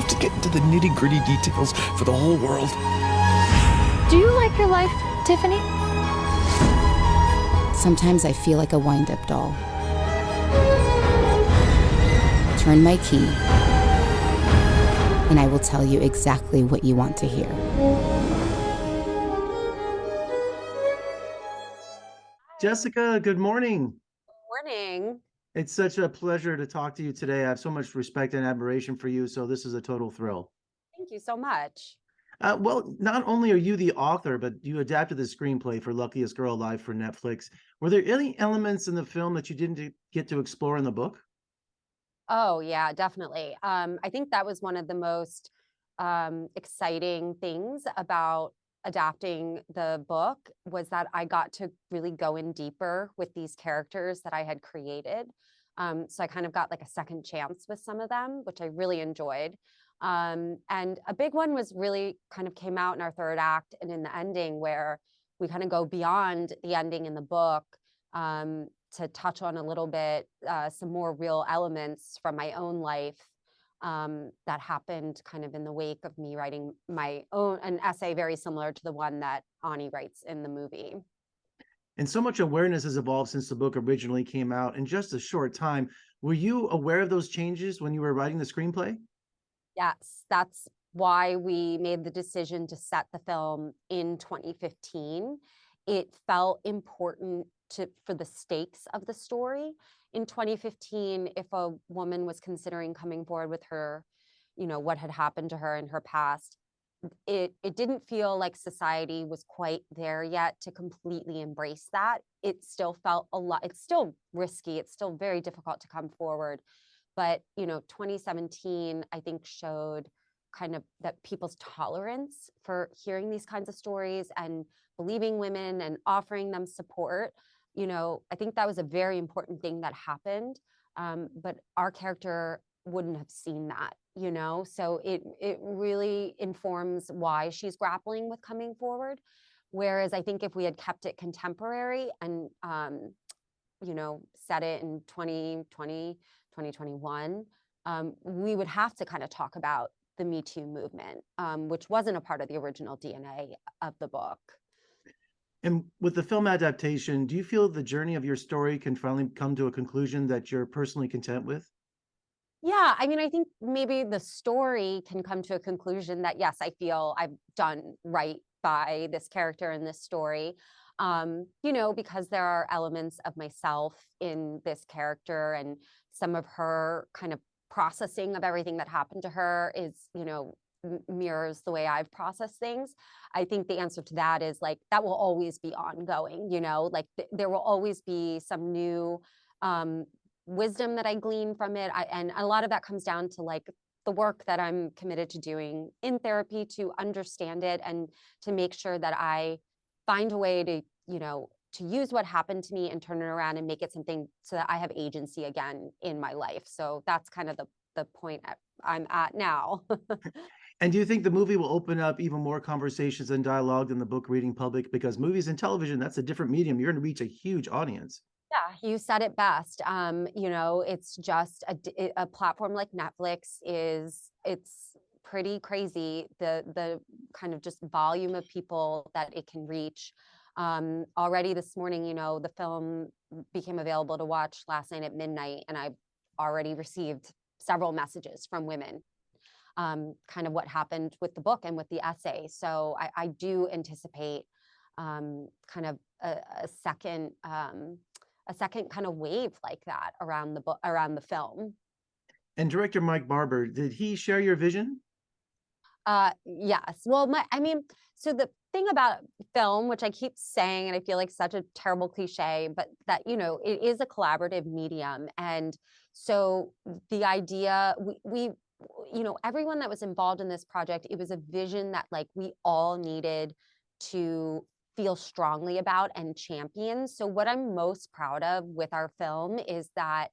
have to get into the nitty-gritty details for the whole world. Do you like your life, Tiffany? Sometimes I feel like a wind-up doll. Turn my key, and I will tell you exactly what you want to hear. Jessica, good morning. Morning. It's such a pleasure to talk to you today. I have so much respect and admiration for you, so this is a total thrill. Thank you so much. Well, not only are you the author, but you adapted the screenplay for Luckiest Girl Alive for Netflix. Were there any elements in the film that you didn't get to explore in the book? Oh, yeah, definitely. I think that was one of the most exciting things about adapting the book was that I got to really go in deeper with these characters that I had created. So I kind of got like a second chance with some of them, which I really enjoyed. And a big one was really kind of came out in our third act and in the ending where we kind of go beyond the ending in the book to touch on a little bit some more real elements from my own life that happened kind of in the wake of me writing my own an essay very similar to the one that Ani writes in the movie. And so much awareness has evolved since the book originally came out in just a short time. Were you aware of those changes when you were writing the screenplay? Yes, that's why we made the decision to set the film in 2015. It felt important for the stakes of the story. In 2015, if a woman was considering coming forward with her, what had happened to her in her past, it didn't feel like society was quite there yet to completely embrace that. It still felt a lot, it's still risky, it's still very difficult to come forward. But 2017, I think, showed kind of that people's tolerance for hearing these kinds of stories and believing women and offering them support. I think that was a very important thing that happened. But our character wouldn't have seen that, so it really informs why she's grappling with coming forward. Whereas I think if we had kept it contemporary and set it in 2020, 2021, we would have to kind of talk about the Me Too movement, which wasn't a part of the original DNA of the book. And with the film adaptation, do you feel the journey of your story can finally come to a conclusion that you're personally content with? Yeah, I mean, I think maybe the story can come to a conclusion that, yes, I feel I've done right by this character in this story, because there are elements of myself in this character and some of her kind of processing of everything that happened to her is, mirrors the way I've processed things. I think the answer to that is like, that will always be ongoing, like there will always be some new wisdom that I glean from it. And a lot of that comes down to like the work that I'm committed to doing in therapy to understand it and to make sure that I find a way to, to use what happened to me and turn it around and make it something so that I have agency again in my life. So that's kind of the point I'm at now. And do you think the movie will open up even more conversations and dialogue than the book reading public? Because movies and television, that's a different medium. You're going to reach a huge audience. Yeah, you said it best. It's just a platform like Netflix it's pretty crazy. The kind of just volume of people that it can reach. Already this morning, the film became available to watch last night at midnight, and I've already received several messages from women, kind of what happened with the book and with the essay. So I do anticipate kind of a second kind of wave like that around the book, around the film. And director Mike Barber, did he share your vision? Yes. Well, so the thing about film, which I keep saying, and I feel like such a terrible cliche, but that, it is a collaborative medium. And so the idea, we everyone that was involved in this project, it was a vision that like we all needed to feel strongly about and champion. So what I'm most proud of with our film is that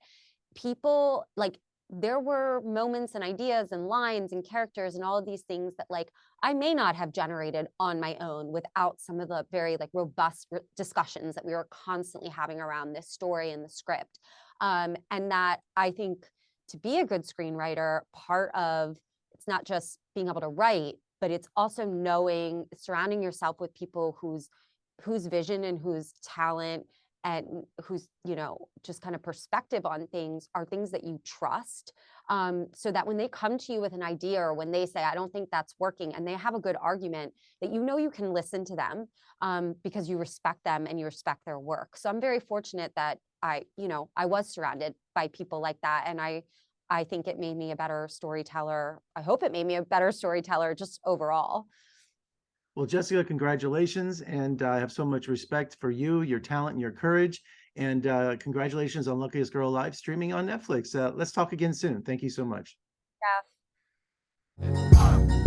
people like there were moments and ideas and lines and characters and all of these things that like I may not have generated on my own without some of the very like robust discussions that we were constantly having around this story and the script. And that I think to be a good screenwriter, part of it's not just being able to write, but it's also knowing, surrounding yourself with people whose vision and whose talent and whose, you know, just kind of perspective on things are things that you trust. So that when they come to you with an idea, or when they say, I don't think that's working, and they have a good argument, that you know you can listen to them, because you respect them and you respect their work. So I'm very fortunate that I was surrounded by people like that. And I think it made me a better storyteller. I hope it made me a better storyteller just overall. Well, Jessica, congratulations. And I have so much respect for you, your talent, and your courage. And congratulations on Luckiest Girl Alive streaming on Netflix. Let's talk again soon. Thank you so much. Yeah.